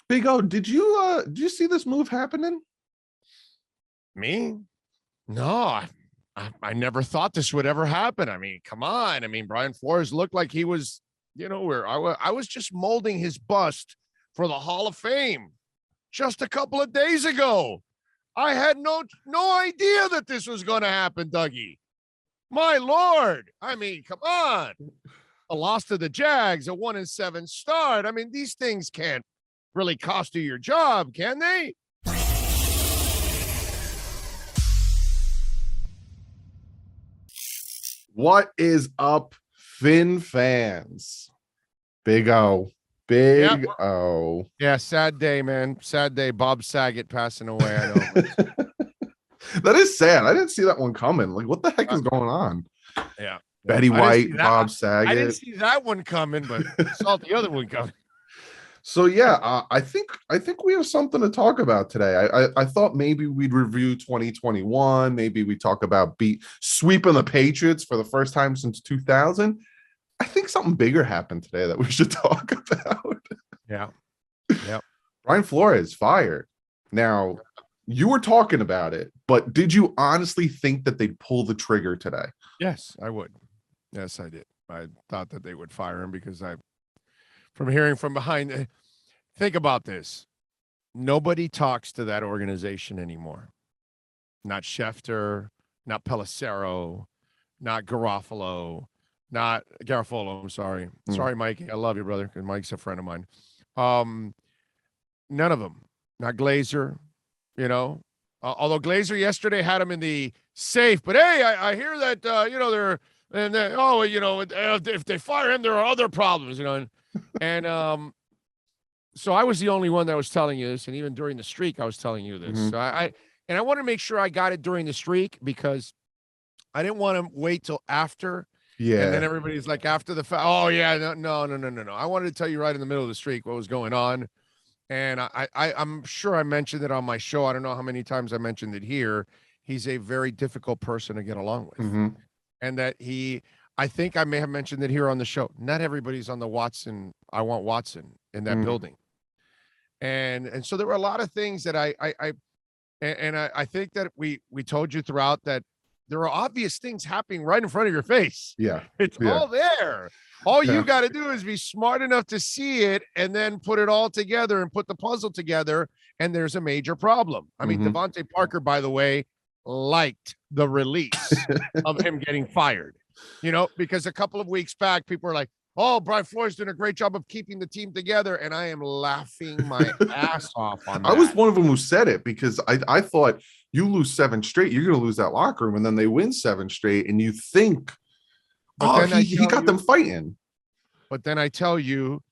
Big O, did you see this move happening? Me? No, I never thought this would ever happen. I mean, come on. I mean, Brian Flores looked like he was, where I was just molding his bust for the Hall of Fame just a couple of days ago. I had no idea that this was going to happen, Dougie. My Lord. I mean, come on. A loss to the Jags, a 1-7 start. I mean, these things can't really cost you your job, can they? What is up, Fin fans? Big O. Big O. Yeah, sad day, man. Sad day. Bob Saget passing away. I know. That is sad. I didn't see that one coming. Like, what the heck is going on? Yeah. Betty White, Bob Saget. I didn't see that one coming, but I saw the other one coming. So yeah, I think we have something to talk about today. I thought maybe we'd review 2021. Maybe we talk about sweeping the Patriots for the first time since 2000. I think something bigger happened today that we should talk about. Yeah. Brian Flores fired. Now, you were talking about it, but did you honestly think that they'd pull the trigger today? Yes, I would. Yes, I did. I thought that they would fire him because from hearing from behind, think about this. Nobody talks to that organization anymore. Not Schefter, not Pelissero, not Garofalo, not Garofalo. I'm sorry. Sorry, Mike. I love you, brother, because Mike's a friend of mine. None of them. Not Glazer, although Glazer yesterday had him in the safe. But hey, I hear that they're if they fire him, there are other problems, and so I was the only one that was telling you this, and even during the streak, I was telling you this. Mm-hmm. So I want to make sure I got it during the streak because I didn't want to wait till after. Yeah. And then everybody's like after the fact. Oh yeah, no. I wanted to tell you right in the middle of the streak what was going on. And I'm sure I mentioned it on my show. I don't know how many times I mentioned it here. He's a very difficult person to get along with. Mm-hmm. And that I think I may have mentioned it here on the show. Not everybody's on the Watson. I want Watson in that building. And so there were a lot of things that I think that we told you throughout that there are obvious things happening right in front of your face. Yeah. It's all there. All you got to do is be smart enough to see it and then put it all together and put the puzzle together. And there's a major problem. I mean, Devontae Parker, by the way, liked the release of him getting fired, because a couple of weeks back, people were like, oh, Brian Flores doing a great job of keeping the team together. And I am laughing my ass off on that. I was one of them who said it because I thought you lose 7 straight, you're going to lose that locker room. And then they win 7 straight. And you think, he got them fighting. But then I tell you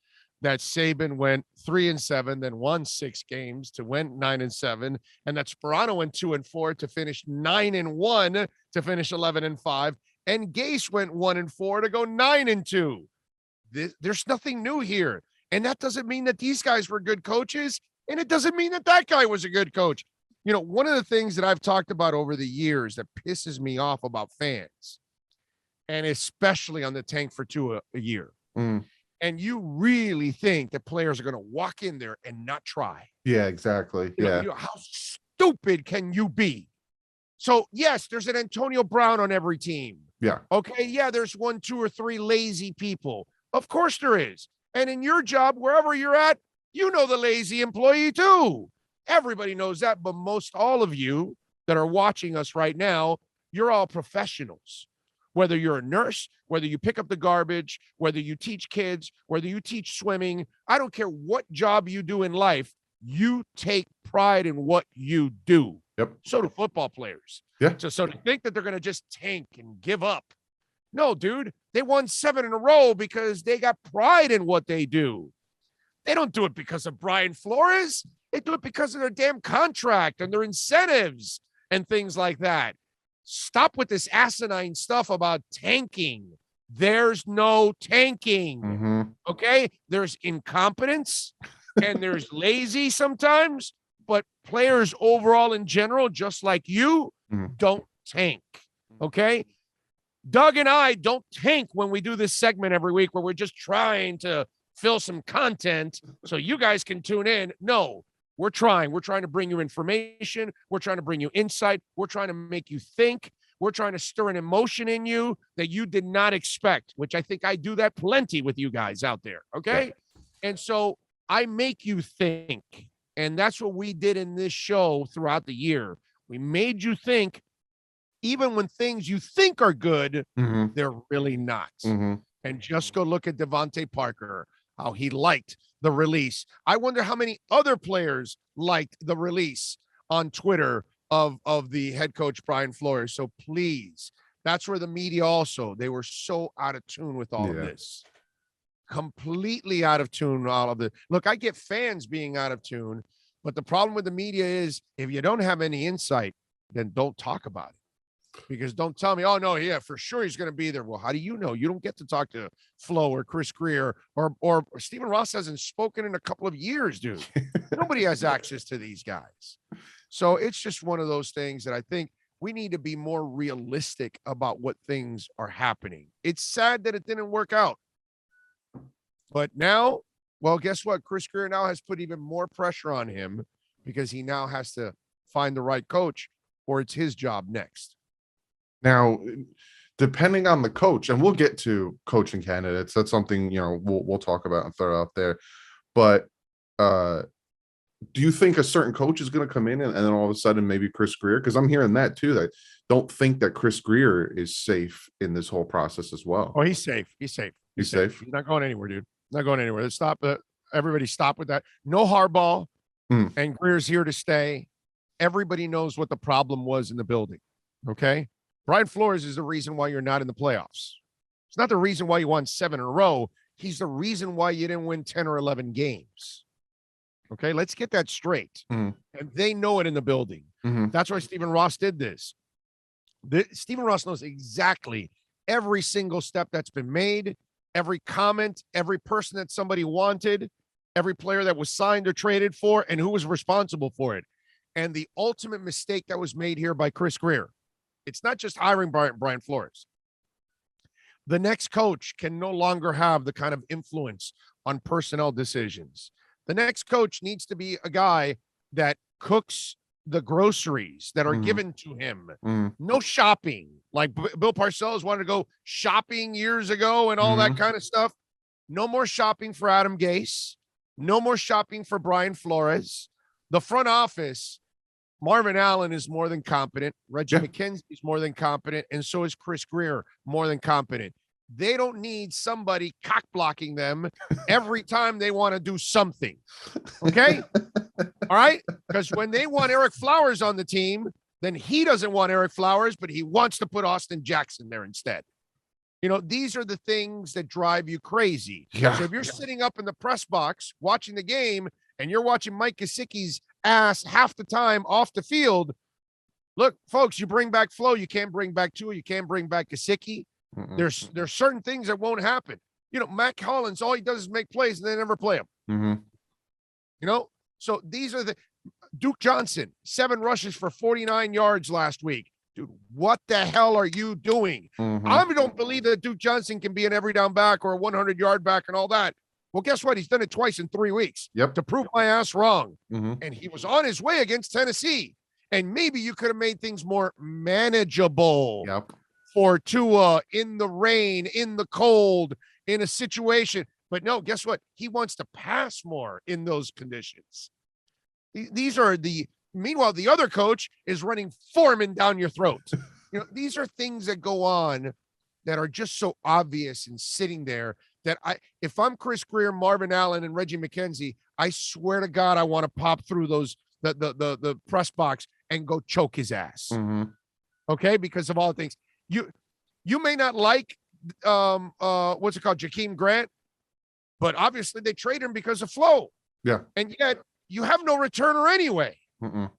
that Saban went 3-7, then won 6 games to win 9-7. And that Sperano went 2-4 to finish 9-1 to finish 11-5. And Gase went 1-4 to go 9-2. There's nothing new here. And that doesn't mean that these guys were good coaches. And it doesn't mean that guy was a good coach. One of the things that I've talked about over the years that pisses me off about fans, and especially on the tank for 2 a year. And you really think that players are going to walk in there and not try. Yeah, exactly. How stupid can you be? So, yes, there's an Antonio Brown on every team. Yeah. Okay. Yeah, there's 1, 2, or 3 lazy people. Of course there is. And in your job, wherever you're at, the lazy employee too. Everybody knows that. But most all of you that are watching us right now, you're all professionals. Whether you're a nurse, whether you pick up the garbage, whether you teach kids, whether you teach swimming, I don't care what job you do in life, you take pride in what you do. Yep. So do football players. Yeah. So to think that they're going to just tank and give up. No, dude, they won 7 in a row because they got pride in what they do. They don't do it because of Brian Flores. They do it because of their damn contract and their incentives and things like that. Stop with this asinine stuff about tanking. There's no tanking. Okay? There's incompetence and there's lazy sometimes, but players overall in general, just like you, don't tank. Okay? Doug and I don't tank when we do this segment every week where we're just trying to fill some content so you guys can tune in. No, we're trying to bring you information. We're trying to bring you insight. We're trying to make you think. We're trying to stir an emotion in you that you did not expect, which I think I do that plenty with you guys out there. Okay. Yeah. And so I make you think. And that's what we did in this show throughout the year. We made you think, even when things you think are good, they're really not. And just go look at Devontae Parker, how he liked the release. I wonder how many other players liked the release on Twitter of the head coach, Brian Flores. So please, that's where the media also, they were so out of tune with all of this. Completely out of tune with all of it. Look, I get fans being out of tune, but the problem with the media is if you don't have any insight, then don't talk about it. Because don't tell me, oh, no, yeah, for sure he's going to be there. Well, how do you know? You don't get to talk to Flo or Chris Greer or Stephen Ross hasn't spoken in a couple of years, dude. Nobody has access to these guys. So it's just one of those things that I think we need to be more realistic about what things are happening. It's sad that it didn't work out. But now, well, guess what? Chris Greer now has put even more pressure on him because he now has to find the right coach or it's his job next. Now, depending on the coach, and we'll get to coaching candidates, that's something, we'll talk about and throw out there. But do you think a certain coach is going to come in and then all of a sudden maybe Chris Greer? Because I'm hearing that too. That don't think that Chris Greer is safe in this whole process as well. Oh, he's safe. He's safe. He's safe. He's not going anywhere, dude. Not going anywhere. Let's stop. Everybody stop with that. No hardball. And Greer's here to stay. Everybody knows what the problem was in the building. Okay. Brian Flores is the reason why you're not in the playoffs. It's not the reason why you won 7 in a row. He's the reason why you didn't win 10 or 11 games. Okay, let's get that straight. And they know it in the building. That's why Stephen Ross did this. Stephen Ross knows exactly every single step that's been made, every comment, every person that somebody wanted, every player that was signed or traded for, and who was responsible for it. And the ultimate mistake that was made here by Chris Greer, it's not just hiring Brian Flores. The next coach can no longer have the kind of influence on personnel decisions. The next coach needs to be a guy that cooks the groceries that are given to him. No shopping. Like Bill Parcells wanted to go shopping years ago and all that kind of stuff. No more shopping for Adam Gase. No more shopping for Brian Flores. The front office, Marvin Allen is more than competent. Reggie McKenzie is more than competent. And so is Chris Greer, more than competent. They don't need somebody cock blocking them every time they want to do something. Okay. All right. Because when they want Eric Flowers on the team, then he doesn't want Eric Flowers, but he wants to put Austin Jackson there instead. These are the things that drive you crazy. So if you're sitting up in the press box watching the game and you're watching Mike Gesicki's ass half the time off the field, look, folks, you bring back Flo, you can't bring back Tua, you can't bring back Gesicki. There's certain things that won't happen. Matt Collins, all he does is make plays and they never play him. So these are the Duke Johnson, 7 rushes for 49 yards last week. Dude, what the hell are you doing? I don't believe that Duke Johnson can be an every down back or a 100-yard back and all that. Well, guess what? He's done it twice in 3 weeks to prove my ass wrong. And he was on his way against Tennessee. And maybe you could have made things more manageable for Tua in the rain, in the cold, in a situation. But no, guess what? He wants to pass more in those conditions. These are meanwhile, the other coach is running Foreman down your throat. These are things that go on that are just so obvious and sitting there that if I'm Chris Greer, Marvin Allen, and Reggie McKenzie, I swear to God, I want to pop through the press box and go choke his ass. Okay. Because of all the things you may not like, what's it called? Jakeem Grant, but obviously they traded him because of Flo. Yeah. And yet you have no returner anyway. You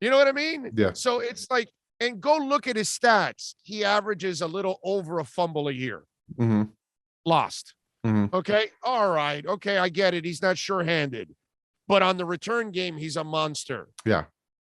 know what I mean? Yeah. So it's like, and go look at his stats. He averages a little over a fumble a year. Lost. Okay. All right. Okay. I get it. He's not sure-handed, but on the return game, he's a monster. Yeah.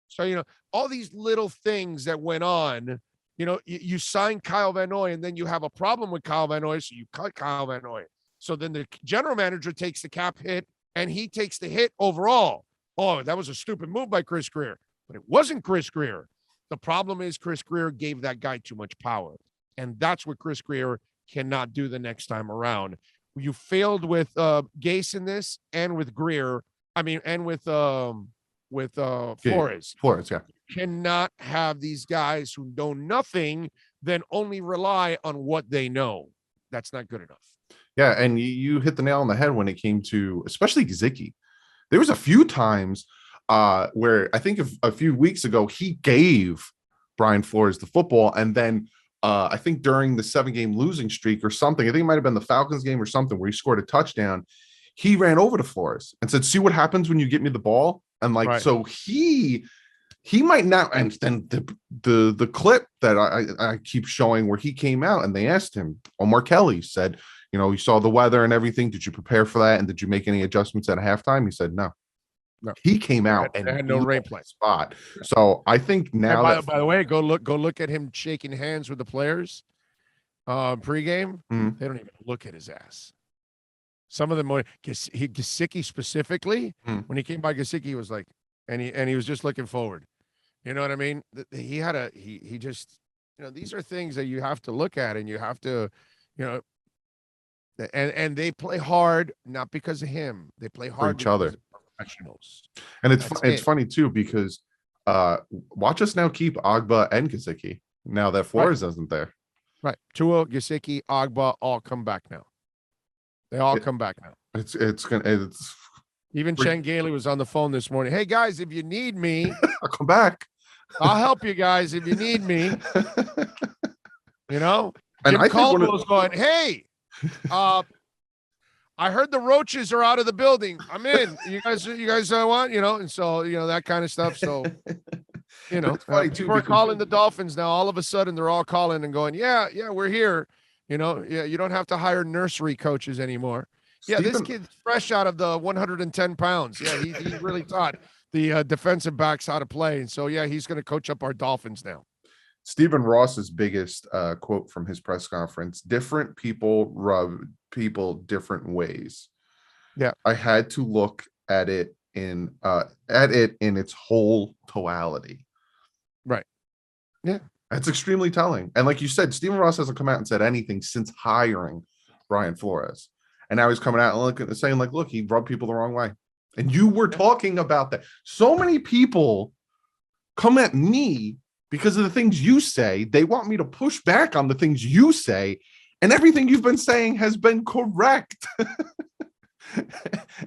So, all these little things that went on, you sign Kyle Van Noy and then you have a problem with Kyle Van Noy. So you cut Kyle Van Noy. So then the general manager takes the cap hit and he takes the hit overall. Oh, that was a stupid move by Chris Greer, but it wasn't Chris Greer. The problem is Chris Greer gave that guy too much power. And that's what Chris Greer cannot do the next time around. You failed with Gase in this and with Greer. I mean, and with Flores. Flores, yeah. You cannot have these guys who know nothing, then only rely on what they know. That's not good enough. Yeah, and you hit the nail on the head when it came to especially Gesicki. There was a few times where I think a few weeks ago he gave Brian Flores the football, and then I think during the 7-game losing streak or something, I think it might have been the Falcons game or something where he scored a touchdown. He ran over to Flores and said, "See what happens when you get me the ball." And like, right. So he might not. And then the clip that I keep showing where he came out and they asked him, Omar Kelly said, you know, you saw the weather and everything. Did you prepare for that? And did you make any adjustments at halftime? He said, no. He came out and had no rain play spot. So I think now by the way, go look at him shaking hands with the players pregame. Mm-hmm. They don't even look at his ass. Some of them, Gesicki specifically, when he came by Gesicki, he was like, and he was just looking forward. You know what I mean? He just, you know, these are things that you have to look at and you have to, you know, and they play hard, not because of him. They play hard for each other. Professionals. And it's funny too, because watch us now keep Agba and Gesicki now that Flores isn't there. Right. Tua, Gesicki, Agba all come back now. They all come back now. It's even Chen Gailey was on the phone this morning. Hey guys, if you need me, I'll come back. I'll help you guys if you need me. You know, and Jim Caldwell was going, hey, I heard the roaches are out of the building. I'm in. You guys want, you know, and so, you know, that kind of stuff. So, you know, people are calling the Dolphins now. All of a sudden, they're all calling and going, yeah, we're here. You know, yeah, you don't have to hire nursery coaches anymore. Yeah, this kid's fresh out of the 110 pounds. Yeah, he really taught the defensive backs how to play. And so, yeah, he's going to coach up our Dolphins now. Stephen Ross's biggest quote from his press conference: different people rub people different ways. Yeah. I had to look at it in its whole totality. Right. Yeah. That's extremely telling. And like you said, Stephen Ross hasn't come out and said anything since hiring Brian Flores. And now he's coming out and saying, like, look, he rubbed people the wrong way. And you were talking about that. So many people come at me because of the things you say. They want me to push back on the things you say. And everything you've been saying has been correct.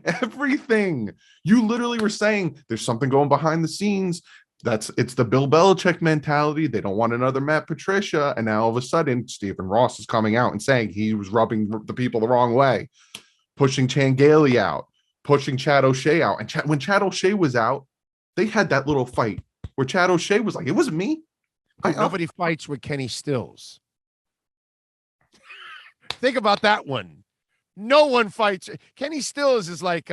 Everything. You literally were saying there's something going behind the scenes. It's the Bill Belichick mentality. They don't want another Matt Patricia. And now all of a sudden, Stephen Ross is coming out and saying he was rubbing the people the wrong way, pushing Chan Gailey out, pushing Chad O'Shea out. And when Chad O'Shea was out, they had that little fight where Chad O'Shea was like, it wasn't me. Nobody fights with Kenny Stills. Think about that one. No one fights. Kenny Stills is like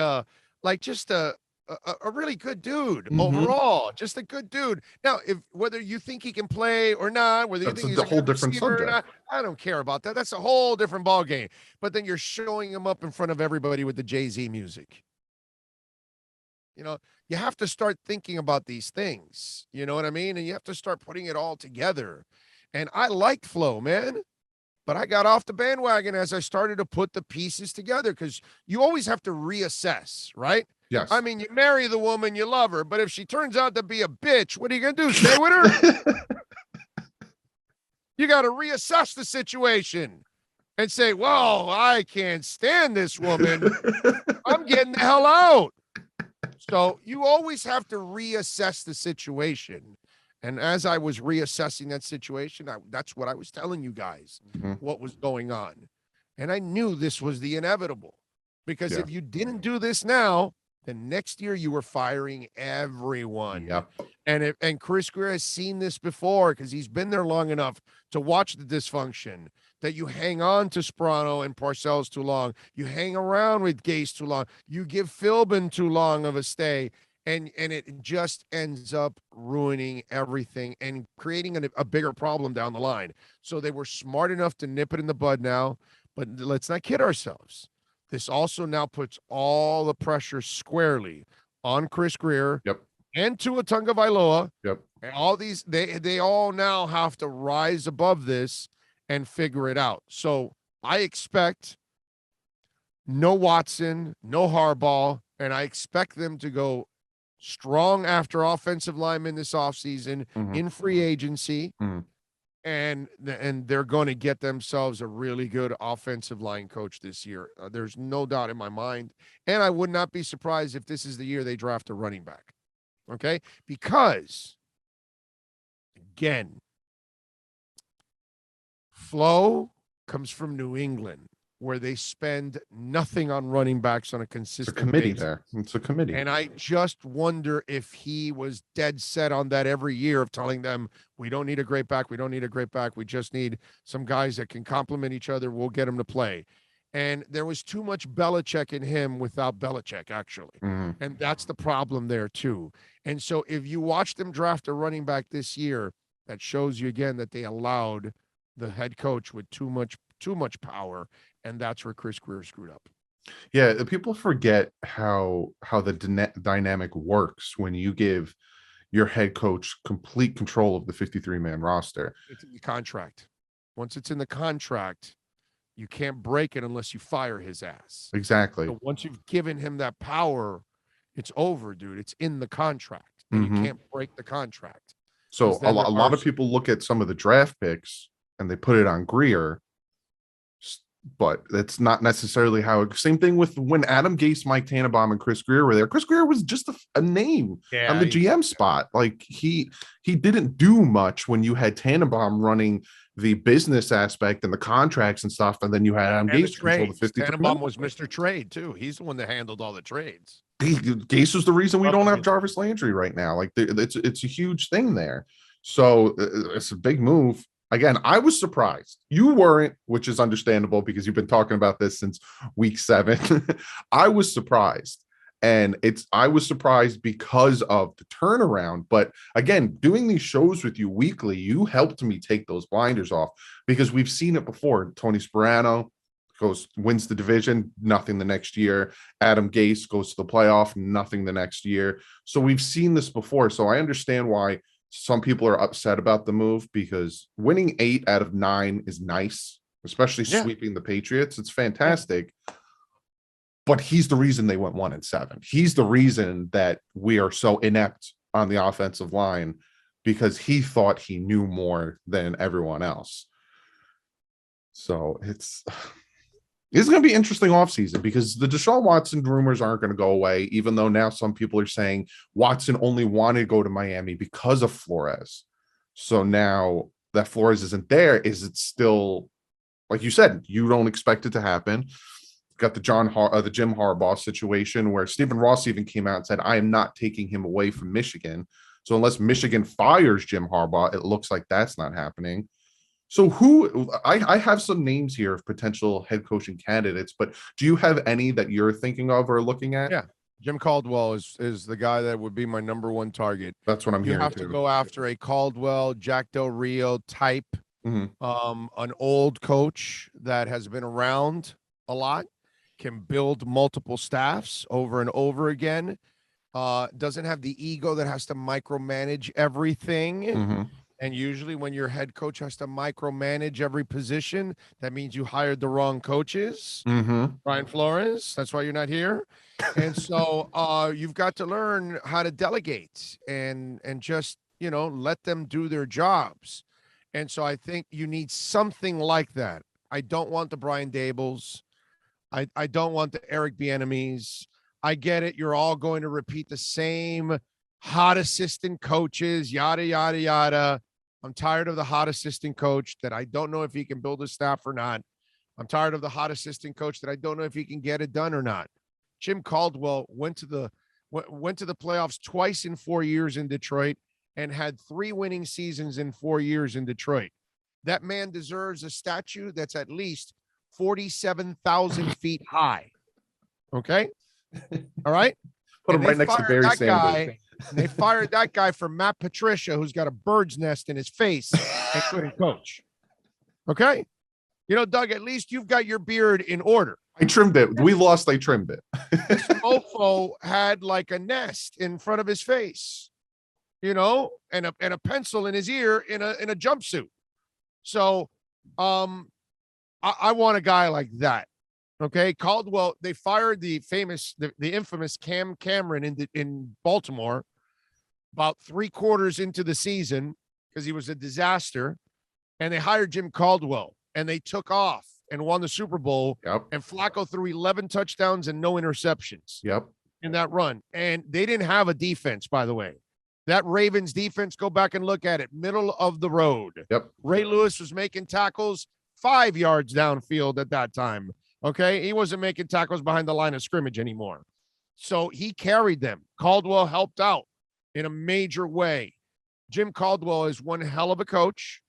just a really good dude overall, just a good dude. Now, whether you think he can play or not, whether you think he's a whole different subject or not, I don't care about that. That's a whole different ball game. But then you're showing him up in front of everybody with the Jay-Z music. You know, you have to start thinking about these things. You know what I mean? And you have to start putting it all together. And I liked Flo, man. But I got off the bandwagon as I started to put the pieces together, because you always have to reassess, right? Yes. I mean, you marry the woman, you love her, but if she turns out to be a bitch, what are you going to do? Stay with her? You got to reassess the situation and say, well, I can't stand this woman. I'm getting the hell out. So you always have to reassess the situation. And as I was reassessing that situation, that's what I was telling you guys, what was going on. And I knew this was the inevitable, because if you didn't do this now, then next year you were firing everyone. Yep. And Chris Greer has seen this before, because he's been there long enough to watch the dysfunction, that you hang on to Sprono and Parcells too long. You hang around with Gase too long. You give Philbin too long of a stay. And it just ends up ruining everything and creating a bigger problem down the line. So they were smart enough to nip it in the bud now, but let's not kid ourselves. this also now puts all the pressure squarely on Chris Greer Yep. and Tua Tagovailoa. Yep. And all these, they all now have to rise above this and figure it out. So I expect no Watson, no Harbaugh, and I expect them to go strong after offensive linemen this offseason in free agency. And they're going to get themselves a really good offensive line coach this year. There's no doubt in my mind. And I would not be surprised if this is the year they draft a running back. Okay? Because, again, Flo comes from New England, where they spend nothing on running backs on a consistent committee basis. there. It's a committee. And I just wonder if he was dead set on that every year of telling them, we don't need a great back. We don't need a great back. We just need some guys that can complement each other. We'll get them to play. And there was too much Belichick in him without Belichick, actually. And that's the problem there, too. And so if you watch them draft a running back this year, that shows you again that they allowed the head coach with too much power. And that's where Chris Greer screwed up. Yeah, people forget how the dynamic works when you give your head coach complete control of the 53-man roster. It's in the contract. Once it's in the contract, you can't break it unless you fire his ass. Exactly. So once you've given him that power, it's over, dude. It's in the contract. And you can't break the contract. So a lot of people look at some of the draft picks and they put it on Greer, but that's not necessarily how. Same thing with when Adam Gase, Mike Tannenbaum, and Chris Greer were there. Chris Greer was just a name on the GM spot. Like he didn't do much when you had Tannenbaum running the business aspect and the contracts and stuff, and then you had Adam Gase control the 53. Tannenbaum was Mr. Trade too. He's the one that handled all the trades. Gase was the reason we don't have Jarvis Landry right now. Like it's a huge thing there. So it's a big move. Again, I was surprised. You weren't, which is understandable because you've been talking about this since week 7. I was surprised. And I was surprised because of the turnaround. But again, doing these shows with you weekly, you helped me take those blinders off because we've seen it before. Tony Sperano wins the division, nothing the next year. Adam Gase goes to the playoff, nothing the next year. So we've seen this before. So I understand why some people are upset about the move, because winning 8 out of 9 is nice, especially sweeping the Patriots. It's fantastic. But he's the reason they went 1-7. He's the reason that we are so inept on the offensive line, because he thought he knew more than everyone else. So it's going to be interesting offseason, because the Deshaun Watson rumors aren't going to go away, even though now some people are saying Watson only wanted to go to Miami because of Flores. So now that Flores isn't there, is it still, like you said, you don't expect it to happen? Got the Jim Harbaugh situation where Stephen Ross even came out and said, I am not taking him away from Michigan. So unless Michigan fires Jim Harbaugh, it looks like that's not happening. So I have some names here of potential head coaching candidates, but do you have any that you're thinking of or looking at? Yeah. Jim Caldwell is the guy that would be my number one target. That's what I'm hearing. You have to go after a Caldwell, Jack Del Rio type, an old coach that has been around a lot, can build multiple staffs over and over again, doesn't have the ego that has to micromanage everything. And usually when your head coach has to micromanage every position, that means you hired the wrong coaches. Brian Flores, that's why you're not here. And so you've got to learn how to delegate and just, let them do their jobs. And so I think you need something like that. I don't want the Brian Dables. I don't want the Eric Bieniemys. I get it. You're all going to repeat the same hot assistant coaches, yada, yada, yada. I'm tired of the hot assistant coach that I don't know if he can build a staff or not. I'm tired of the hot assistant coach that I don't know if he can get it done or not. Jim Caldwell went to the playoffs twice in 4 years in Detroit and had 3 winning seasons in 4 years in Detroit. That man deserves a statue that's at least 47,000 feet high. Okay? All right? Put him right next to Barry Sanders. And they fired that guy for Matt Patricia, who's got a bird's nest in his face and couldn't coach. Okay? Doug, at least you've got your beard in order. I trimmed it. We lost. I trimmed it. This mofo had like a nest in front of his face, and a pencil in his ear in a jumpsuit. So, I want a guy like that. Okay, Caldwell. They fired the infamous Cam Cameron in Baltimore about 3/4 into the season because he was a disaster, and they hired Jim Caldwell, and they took off and won the Super Bowl. Yep. And Flacco threw 11 touchdowns and no interceptions. Yep. In that run, and they didn't have a defense, by the way. That Ravens defense, go back and look at it, middle of the road. Yep. Ray Lewis was making tackles 5 yards downfield at that time. Okay, he wasn't making tackles behind the line of scrimmage anymore. So he carried them. Caldwell helped out in a major way. Jim Caldwell is one hell of a coach.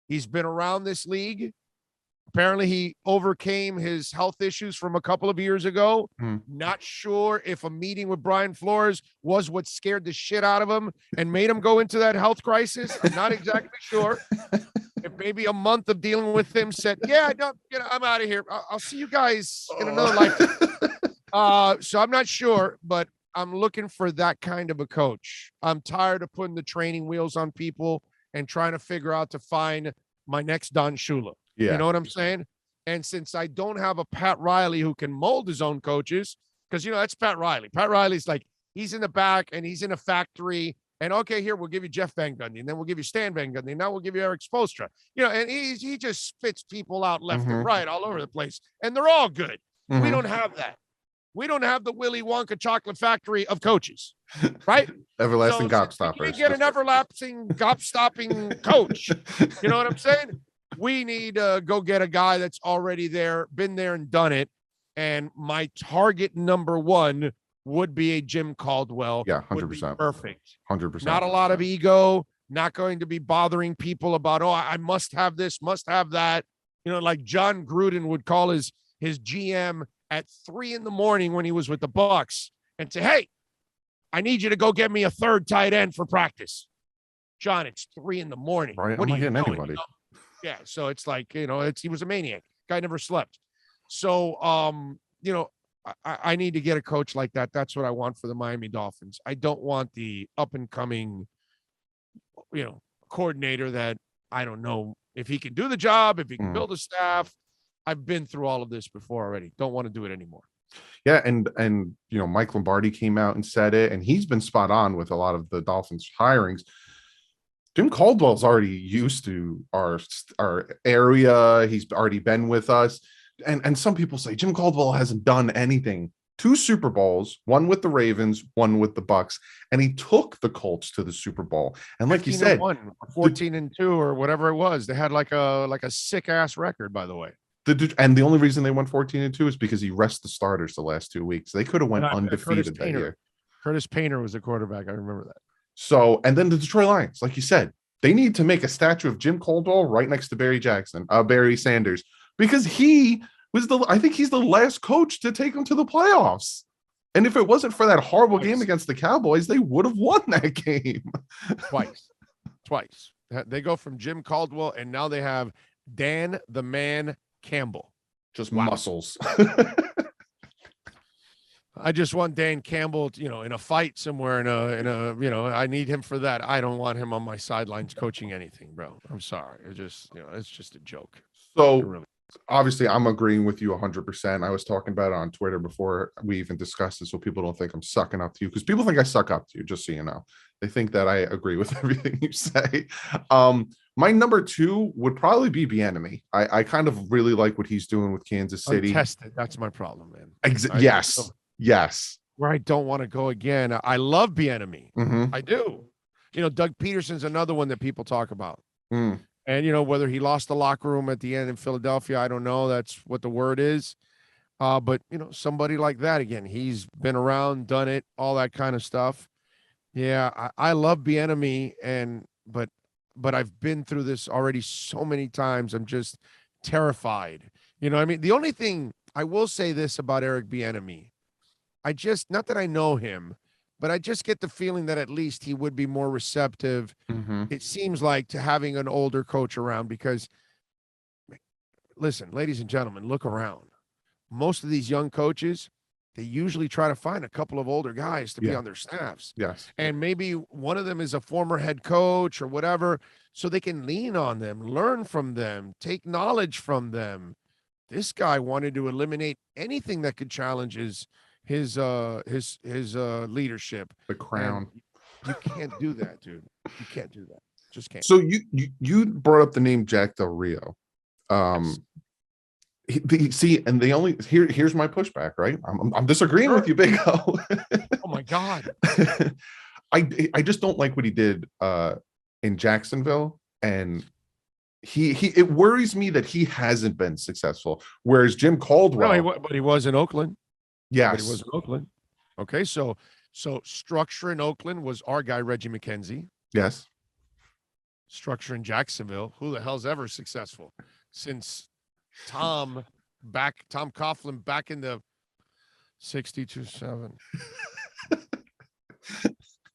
He's been around this league. Apparently, he overcame his health issues from a couple of years ago. Not sure if a meeting with Brian Flores was what scared the shit out of him and made him go into that health crisis. I'm not exactly sure. If maybe a month of dealing with him said, "Yeah, no, I'm out of here. I'll see you guys in another lifetime." So I'm not sure, but I'm looking for that kind of a coach. I'm tired of putting the training wheels on people and trying to figure out to find my next Don Shula. Yeah. You know what I'm saying? And since I don't have a Pat Riley who can mold his own coaches, because, that's Pat Riley. Pat Riley's like, he's in the back and he's in a factory. And, okay, here, we'll give you Jeff Van Gundy. And then we'll give you Stan Van Gundy. And now we'll give you Eric Spoelstra. And he just spits people out left and right all over the place. And they're all good. We don't have that. We don't have the Willy Wonka chocolate factory of coaches, right? Everlasting gobstoppers. We get an everlasting gobstopping coach. You know what I'm saying? We need to go get a guy that's already there, been there and done it. And my target number one would be a Jim Caldwell. Yeah, 100%. Perfect. 100%. Not a lot of ego, not going to be bothering people about, I must have this, must have that. Like John Gruden would call his GM at 3 a.m. when he was with the Bucks and say, "Hey, I need you to go get me a third tight end for practice." John, it's 3 a.m. Right. What I'm are not you getting doing? anybody. Yeah. So it's like, he was a maniac. Guy never slept. So, I need to get a coach like that. That's what I want for the Miami Dolphins. I don't want the up and coming, coordinator that I don't know if he can do the job, if he can build a staff. I've been through all of this before already. Don't want to do it anymore. Yeah, and Mike Lombardi came out and said it, and he's been spot on with a lot of the Dolphins hirings. Jim Caldwell's already used to our area. He's already been with us. And some people say Jim Caldwell hasn't done anything. 2 Super Bowls, one with the Ravens, one with the Bucks, and he took the Colts to the Super Bowl. And like you said, 14-2 or whatever it was. They had like a sick ass record, by the way. And the only reason they went 14-2 is because he rested the starters the last 2 weeks. They could have went undefeated that year. Curtis Painter was the quarterback. I remember that. So, and then the Detroit Lions, like you said, they need to make a statue of Jim Caldwell right next to Barry Sanders, because he was I think he's the last coach to take them to the playoffs. And if it wasn't for that horrible game against the Cowboys, they would have won that game. Twice. They go from Jim Caldwell, and now they have Dan the Man Campbell. Just muscles. I just want Dan Campbell, in a fight somewhere I need him for that. I don't want him on my sidelines coaching anything, bro. I'm sorry. It's just a joke. So obviously I'm agreeing with you 100%. I was talking about it on Twitter before we even discussed it, so people don't think I'm sucking up to you, because people think I suck up to you, just so you know. They think that I agree with everything you say. My number 2 would probably be Bieniemy. I kind of really like what he's doing with Kansas City. Untested. That's my problem, man. Yes. Where I don't want to go again. I love Bieniemy. Mm-hmm. I do. Doug Peterson's another one that people talk about. Mm. And, whether he lost the locker room at the end in Philadelphia, I don't know. That's what the word is. But, somebody like that, again, he's been around, done it, all that kind of stuff. Yeah, I love Bieniemy, but I've been through this already so many times. I'm just terrified. The only thing I will say this about Eric Bieniemy, not that I know him, but I just get the feeling that at least he would be more receptive. Mm-hmm. It seems like, to having an older coach around, because listen, ladies and gentlemen, look around. most of these young coaches, they usually try to find a couple of older guys to be Yeah. on their staffs. Yes. And maybe one of them is a former head coach or whatever, so they can lean on them, learn from them, take knowledge from them. This guy wanted to eliminate anything that could challenge his leadership. The crown. And you can't do that, dude. You can't do that. Just can't. So you brought up the name Jack Del Rio. Yes. See, and the only here's my pushback, right? I'm disagreeing with you, Big O. Oh my God. I just don't like what he did in Jacksonville, and he it worries me that he hasn't been successful. Whereas Jim Caldwell, But he was in Oakland. yes, But he was in Oakland. Okay, so structure in Oakland was our guy Reggie McKenzie. yes, Structure in Jacksonville. Who the hell's ever successful since Tom Coughlin back in the 62-7?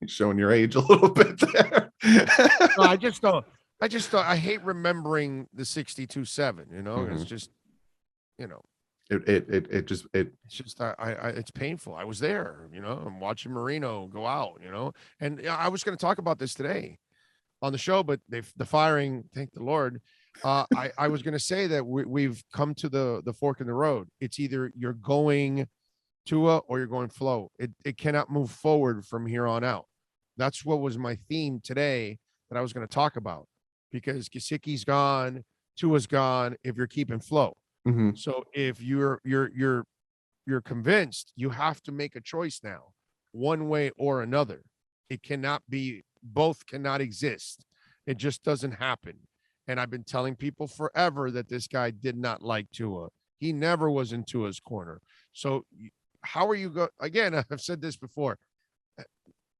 showing your age a little bit there. No, I just don't. I hate remembering the 62-7. You know, it's just, you know, it's just it's painful. I was there. You know, I'm watching Marino go out. You know, and I was going to talk about this today on the show, but the firing, thank the Lord. I was going to say that we've come to the fork in the road. It's either you're going Tua or you're going Flo. It cannot move forward from here on out. That's what was my theme today that I was going to talk about, because Gesicki's gone, Tua's gone. If you're keeping Flo, so if you're convinced, you have to make a choice now, one way or another. It cannot be, both cannot exist. It just doesn't happen. And I've been telling people forever that this guy did not like Tua. He never was in Tua's corner. So how are you again, I've said this before.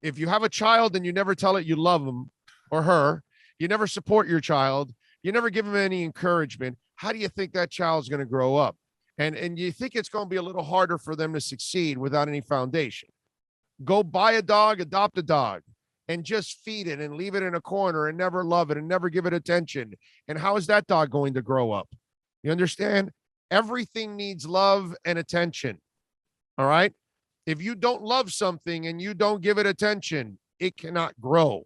If you have a child and you never tell it you love him or her, you never support your child, you never give him any encouragement, how do you think that child's going to grow up? And you think it's going to be a little harder for them to succeed without any foundation. Go buy a dog, adopt a dog, and just feed it and leave it in a corner and never love it and never give it attention. And how is that dog going to grow up? You understand? Everything needs love and attention. All right? If you don't love something and you don't give it attention, it cannot grow.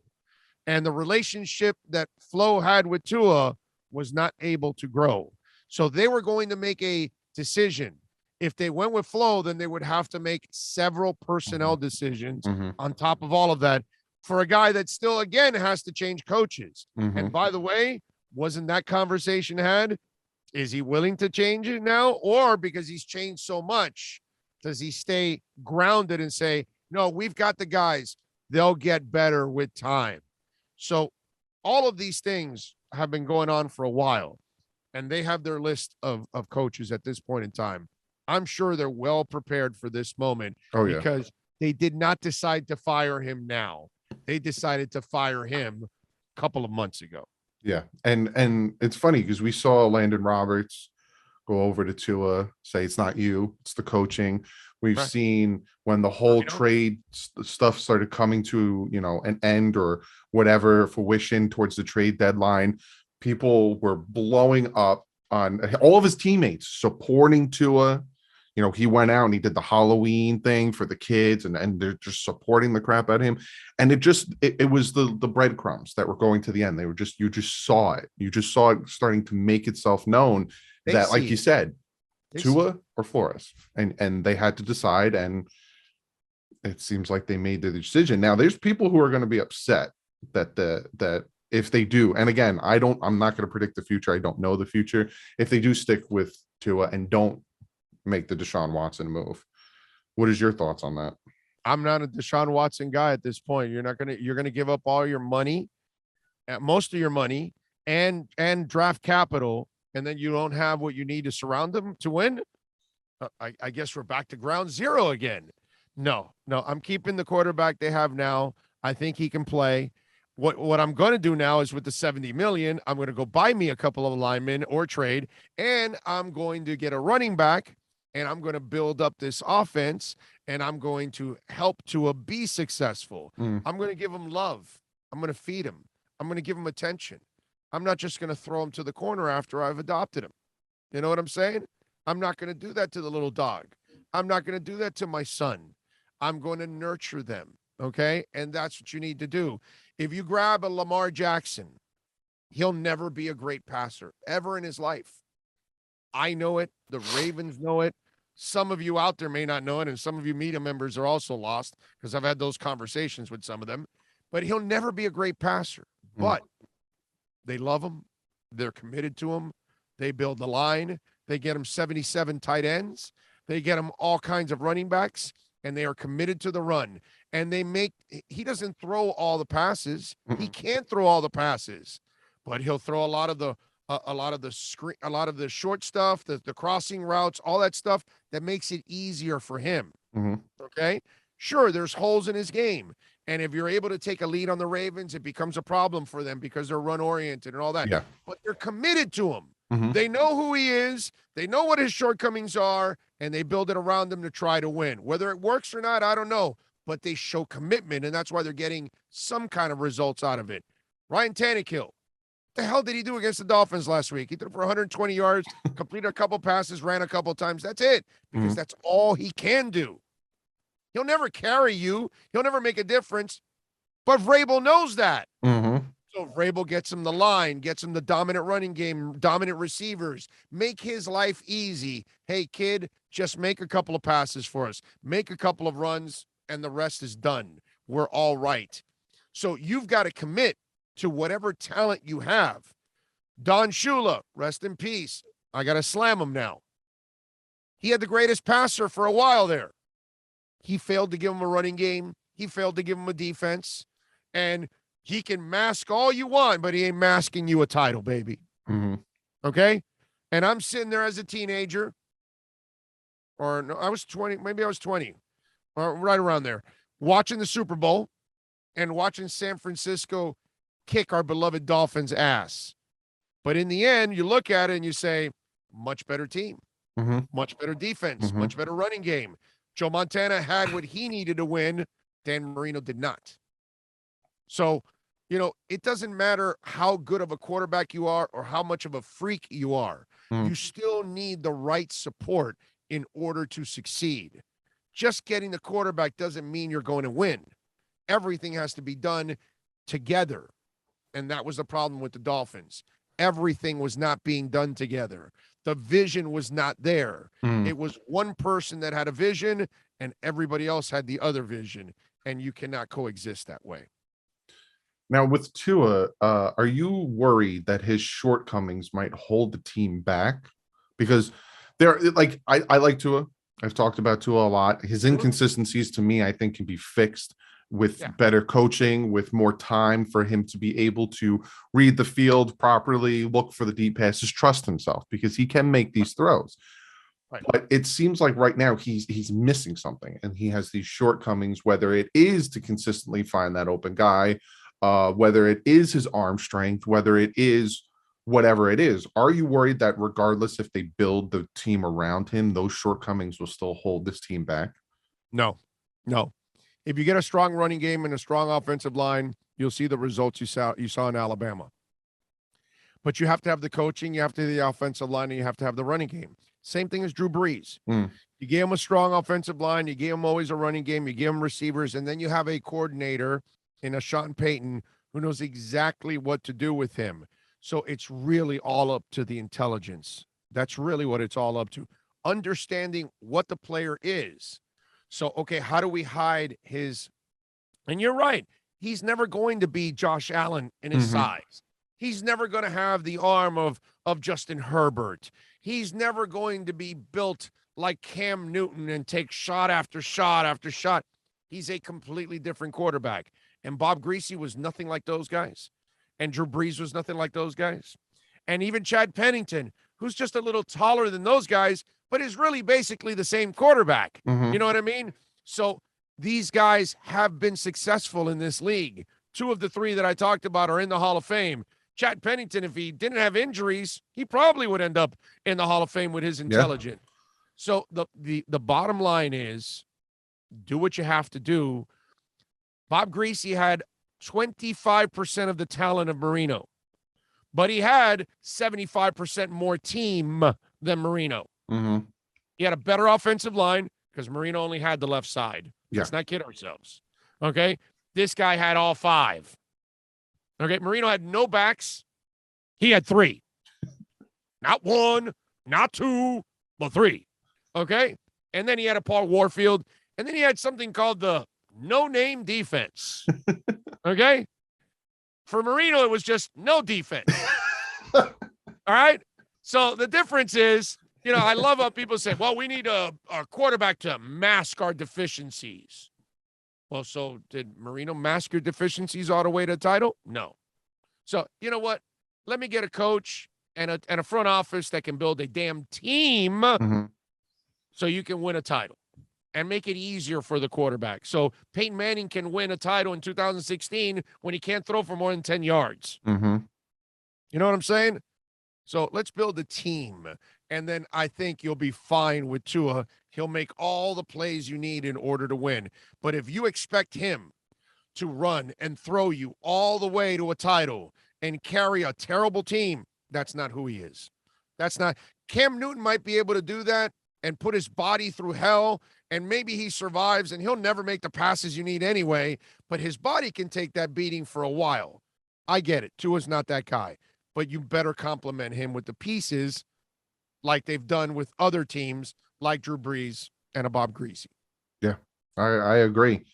And the relationship that Flo had with Tua was not able to grow. So they were going to make a decision. If they went with Flo, then they would have to make several personnel decisions on top of all of that for a guy that still, again, has to change coaches. And by the way, wasn't that conversation had? Is he willing to change it now? Or because he's changed so much, does he stay grounded and say, no, we've got the guys, they'll get better with time? So all of these things have been going on for a while, and they have their list of coaches at this point in time. I'm sure they're well prepared for this moment because they did not decide to fire him now. They decided to fire him a couple of months ago. Yeah. And it's funny because we saw Landon Roberts go over to Tua, say it's not you, it's the coaching. We've seen when the whole trade stuff started coming to, an end or whatever, fruition towards the trade deadline, people were blowing up on all of his teammates supporting Tua. He went out and he did the Halloween thing for the kids and they're just supporting the crap out of him. And it was the breadcrumbs that were going to the end. You just saw it. You just saw it starting to make itself known that, like you said, Tua or Flores, and they had to decide. And it seems like they made the decision. Now there's people who are going to be upset that if they do, and again, I'm not going to predict the future. I don't know the future. If they do stick with Tua and don't make the Deshaun Watson move. What is your thoughts on that? I'm not a Deshaun Watson guy at this point. You're going to give up all your money, most of your money and draft capital, and then you don't have what you need to surround them to win. I guess we're back to ground zero again. No, I'm keeping the quarterback they have now. I think he can play. What I'm going to do now is with the $70 million, I'm going to go buy me a couple of linemen or trade, and I'm going to get a running back. And I'm going to build up this offense, and I'm going to help Tua be successful. I'm going to give him love. I'm going to feed him. I'm going to give him attention. I'm not just going to throw him to the corner after I've adopted him. You know what I'm saying? I'm not going to do that to the little dog. I'm not going to do that to my son. I'm going to nurture them. Okay. And that's what you need to do. If you grab a Lamar Jackson, he'll never be a great passer ever in his life. I know it. The Ravens know it. Some of you out there may not know it, and some of you media members are also lost because I've had those conversations with some of them. But he'll never be a great passer. But they love him. They're committed to him. They build the line. They get him 77 tight ends. They get him all kinds of running backs, and they are committed to the run. And he doesn't throw all the passes. He can't throw all the passes, but he'll throw a lot of the short stuff, the crossing routes, all that stuff that makes it easier for him. Okay. Sure, there's holes in his game. And if you're able to take a lead on the Ravens, it becomes a problem for them because they're run-oriented and all that. Yeah. But they're committed to him. They know who he is. They know what his shortcomings are, and they build it around him to try to win. Whether it works or not, I don't know. But they show commitment, and that's why they're getting some kind of results out of it. Ryan Tannehill, what the hell did he do against the Dolphins last week? He threw for 120 yards, completed a couple passes, ran a couple times. That's it, because that's all he can do. He'll never carry you. He'll never make a difference. But Vrabel knows that. So Vrabel gets him the line, gets him the dominant running game, dominant receivers, make his life easy. Hey, kid, just make a couple of passes for us. Make a couple of runs, and the rest is done. We're all right. So you've got to commit to whatever talent you have. Don Shula, rest in peace. I got to slam him now. He had the greatest passer for a while there. He failed to give him a running game. He failed to give him a defense. And he can mask all you want, but he ain't masking you a title, baby. Okay? And I'm sitting there as a teenager, or no, I was 20, maybe I was 20, or right around there, watching the Super Bowl and watching San Francisco kick our beloved Dolphins' ass. But in the end, you look at it and you say, much better team, much better defense, much better running game. Joe Montana had what he needed to win. Dan Marino did not. So, it doesn't matter how good of a quarterback you are or how much of a freak you are. You still need the right support in order to succeed. Just getting the quarterback doesn't mean you're going to win. Everything has to be done together. And that was the problem with the Dolphins. Everything was not being done together. The vision was not there. It was one person that had a vision and everybody else had the other vision. And you cannot coexist that way. Now, with Tua, are you worried that his shortcomings might hold the team back? Because I like Tua. I've talked about Tua a lot. His inconsistencies, to me, I think can be fixed with better coaching, with more time for him to be able to read the field properly, look for the deep passes, trust himself, because he can make these throws. But it seems like right now he's missing something, and he has these shortcomings, whether it is to consistently find that open guy, whether it is his arm strength, whether it is whatever it is. Are you worried that regardless if they build the team around him, those shortcomings will still hold this team back? No. If you get a strong running game and a strong offensive line, you'll see the results you saw in Alabama. But you have to have the coaching, you have to have the offensive line, and you have to have the running game. Same thing as Drew Brees. You gave him a strong offensive line, you gave him always a running game, you give him receivers, and then you have a coordinator in a Sean Payton who knows exactly what to do with him. So it's really all up to the intelligence. That's really what it's all up to. Understanding what the player is. So, okay, how do we hide his? And you're right. He's never going to be Josh Allen in his size. He's never going to have the arm of Justin Herbert. He's never going to be built like Cam Newton and take shot after shot after shot. He's a completely different quarterback. And Bob Greasy was nothing like those guys. And Drew Brees was nothing like those guys. And even Chad Pennington, who's just a little taller than those guys, but is really basically the same quarterback. You know what I mean? So these guys have been successful in this league. Two of the three that I talked about are in the Hall of Fame. Chad Pennington, if he didn't have injuries, he probably would end up in the Hall of Fame with his intelligence. So the bottom line is, do what you have to do. Bob Greasy had 25% of the talent of Marino, but he had 75% more team than Marino. Mm-hmm. He had a better offensive line because Marino only had the left side. Yeah. Let's not kid ourselves. Okay. This guy had all five. Okay. Marino had no backs. He had three. Not one, not two, but three. Okay. And then he had a Paul Warfield. And then he had something called the no-name defense. Okay. For Marino, it was just no defense. All right. So the difference is, I love how people say, well, we need a quarterback to mask our deficiencies. Well, so did Marino mask your deficiencies all the way to the title? No. So you know what? Let me get a coach and a front office that can build a damn team so you can win a title and make it easier for the quarterback. So Peyton Manning can win a title in 2016 when he can't throw for more than 10 yards. Mm-hmm. You know what I'm saying? So let's build a team. And then I think you'll be fine with Tua. He'll make all the plays you need in order to win. But if you expect him to run and throw you all the way to a title and carry a terrible team, that's not who he is. That's not. Cam Newton might be able to do that and put his body through hell, and maybe he survives, and he'll never make the passes you need anyway, but his body can take that beating for a while. I get it. Tua's not that guy. But you better compliment him with the pieces like they've done with other teams like Drew Brees and a Bob Greasy. Yeah, I agree.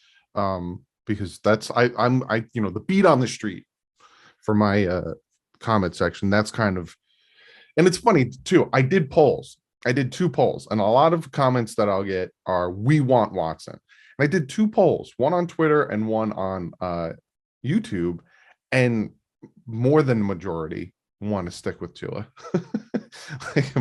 Because that's I'm the beat on the street for my comment section. That's kind of, and it's funny too. I did polls. I did 2 polls, and a lot of comments that I'll get are "We want Watson." And I did 2 polls, one on Twitter and one on YouTube, and more than majority want to stick with Tua. Like,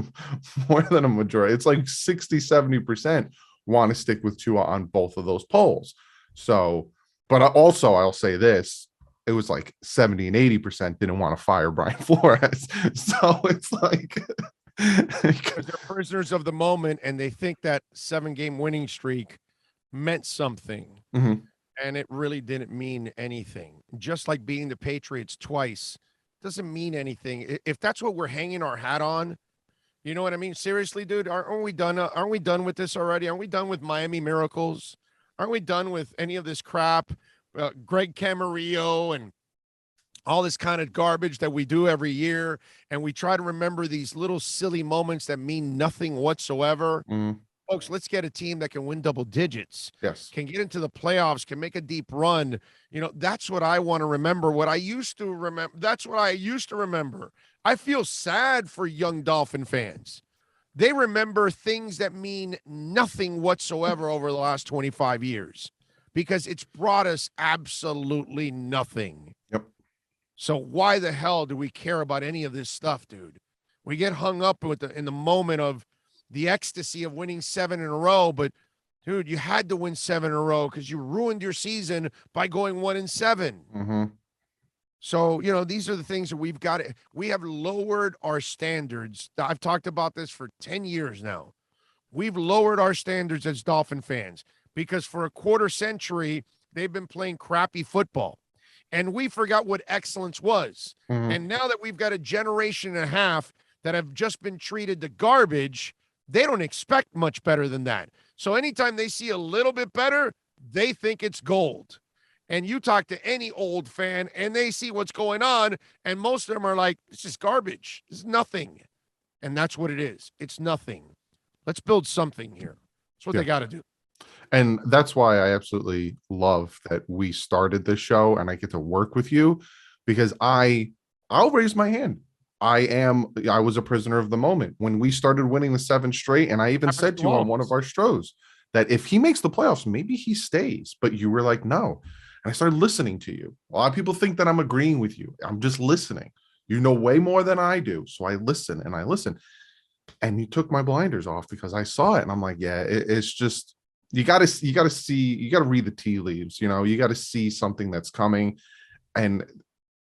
more than a majority. It's like 60-70% want to stick with Tua on both of those polls. So, but also I'll say this, it was like 70 and 80% didn't want to fire Brian Flores. So it's like they're prisoners of the moment, and they think that 7-game winning streak meant something. And it really didn't mean anything. Just like beating the Patriots twice doesn't mean anything. If that's what we're hanging our hat on, you know what I mean? Seriously, dude, aren't we done? Aren't we done with this already? Aren't we done with Miami Miracles? Aren't we done with any of this crap? Greg Camarillo and all this kind of garbage that we do every year, and we try to remember these little silly moments that mean nothing whatsoever. Folks, let's get a team that can win double digits. Yes. Can get into the playoffs, can make a deep run. That's what I want to remember. What I used to remember. That's what I used to remember. I feel sad for young Dolphin fans. They remember things that mean nothing whatsoever over the last 25 years because it's brought us absolutely nothing. Yep. So why the hell do we care about any of this stuff, dude? We get hung up in the moment of the ecstasy of winning 7 in a row, but dude, you had to win 7 in a row because you ruined your season by going 1-7. So, these are the things that we have lowered our standards. I've talked about this for 10 years now. We've lowered our standards as Dolphin fans because for a quarter century, they've been playing crappy football. And we forgot what excellence was. And now that we've got a generation and a half that have just been treated to garbage, they don't expect much better than that. So anytime they see a little bit better, they think it's gold. And you talk to any old fan and they see what's going on, and most of them are like, it's just garbage. It's nothing. And that's what it is. It's nothing. Let's build something here. That's what they got to do. And that's why I absolutely love that we started this show and I get to work with you, because I'll raise my hand. I was a prisoner of the moment when we started winning the 7 straight. And I even said to you on one of our shows that if he makes the playoffs, maybe he stays, but you were like, no. And I started listening to you. A lot of people think that I'm agreeing with you. I'm just listening. You know way more than I do. So I listen and I listen. And you took my blinders off because I saw it. And I'm like, yeah, it's just, you got to read the tea leaves. You got to see something that's coming, and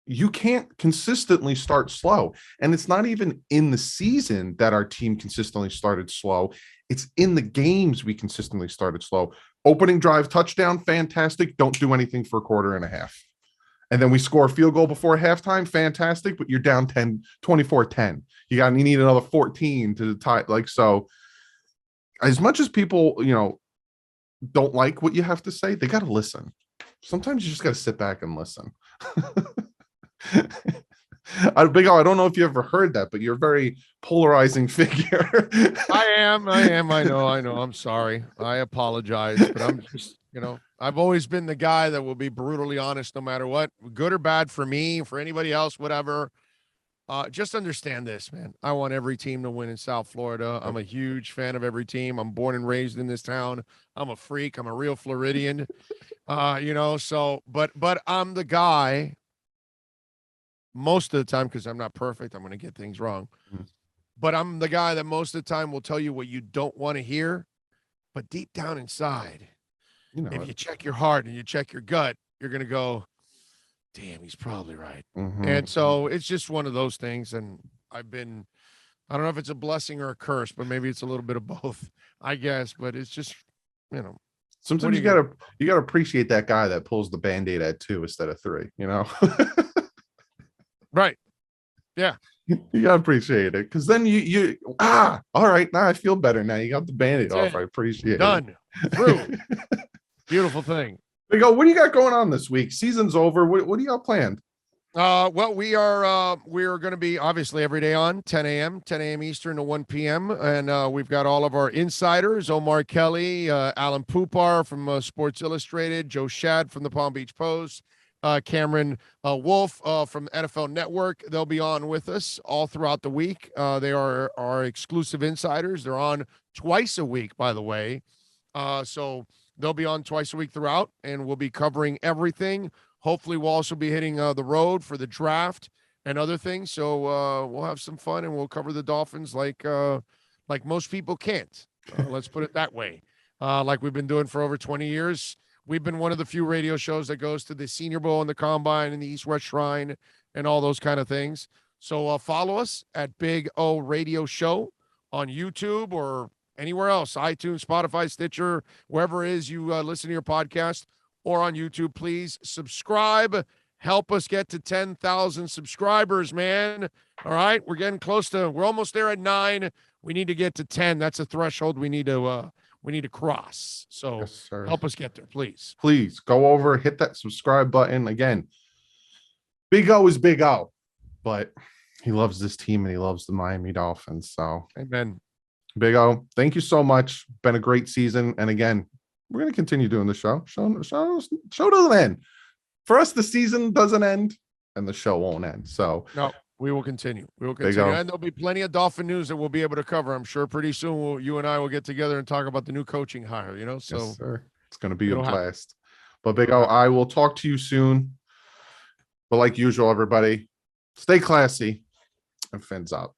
you can't consistently start slow. And it's not even in the season that our team consistently started slow. It's in the games we consistently started slow. Opening drive, touchdown, fantastic. Don't do anything for a quarter and a half. and then we score a field goal before halftime, fantastic, but you're down 24-10. You need another 14 to tie. Like, so as much as people, don't like what you have to say, they got to listen. Sometimes you just got to sit back and listen. Big O, I don't know if you ever heard that, but you're a very polarizing figure. I am. I know. I'm sorry. I apologize, but I'm just, I've always been the guy that will be brutally honest no matter what, good or bad for me, for anybody else, whatever. Just understand this, man. I want every team to win in South Florida. I'm a huge fan of every team. I'm born and raised in this town. I'm a freak. I'm a real Floridian. But I'm the guy most of the time, because I'm not perfect. I'm going to get things wrong. But I'm the guy that most of the time will tell you what you don't want to hear. But deep down inside, if you check your heart and you check your gut, you're going to go, damn, he's probably right. And so it's just one of those things. And I don't know if it's a blessing or a curse, but maybe it's a little bit of both, I guess. But it's just, sometimes you gotta appreciate that guy that pulls the Band-Aid at 2 instead of 3, Right. Yeah. You gotta appreciate it, because then all right, now I feel better. Now you got the Band-Aid off. I appreciate it. Through. Beautiful thing. There you go. What do you got going on this week? Season's over. What do you got planned? Well, we are going to be obviously every day on 10 a.m. Eastern to 1 p.m. And we've got all of our insiders, Omar Kelly, Alan Poupar from Sports Illustrated, Joe Shad from the Palm Beach Post, Cameron Wolf from NFL Network. They'll be on with us all throughout the week. They are our exclusive insiders. They're on twice a week, by the way. So they'll be on twice a week throughout, and we'll be covering everything. Hopefully, we'll also be hitting the road for the draft and other things. So we'll have some fun, and we'll cover the Dolphins like most people can't. Let's put it that way. Like we've been doing for over 20 years. We've been one of the few radio shows that goes to the Senior Bowl and the Combine and the East-West Shrine and all those kind of things. So follow us at Big O Radio Show on YouTube or anywhere else, iTunes, Spotify, Stitcher, wherever it is you listen to your podcast, or on YouTube. Please subscribe. Help us get to 10,000 subscribers, man. All right, we're almost there at 9. We need to get to 10. That's a threshold we need to cross. So yes, help us get there, please. Please go over, hit that subscribe button. Again, Big O is Big O, but he loves this team and he loves the Miami Dolphins. So amen. Big O, thank you so much. Been a great season. And again, we're going to continue doing the show. Show doesn't end. For us, the season doesn't end and the show won't end. So no, we will continue. And there'll be plenty of Dolphin news that we'll be able to cover. I'm sure pretty soon you and I will get together and talk about the new coaching hire, So yes, sir. It's going to be a blast. But Big O, I will talk to you soon. But like usual, everybody, stay classy and fins out.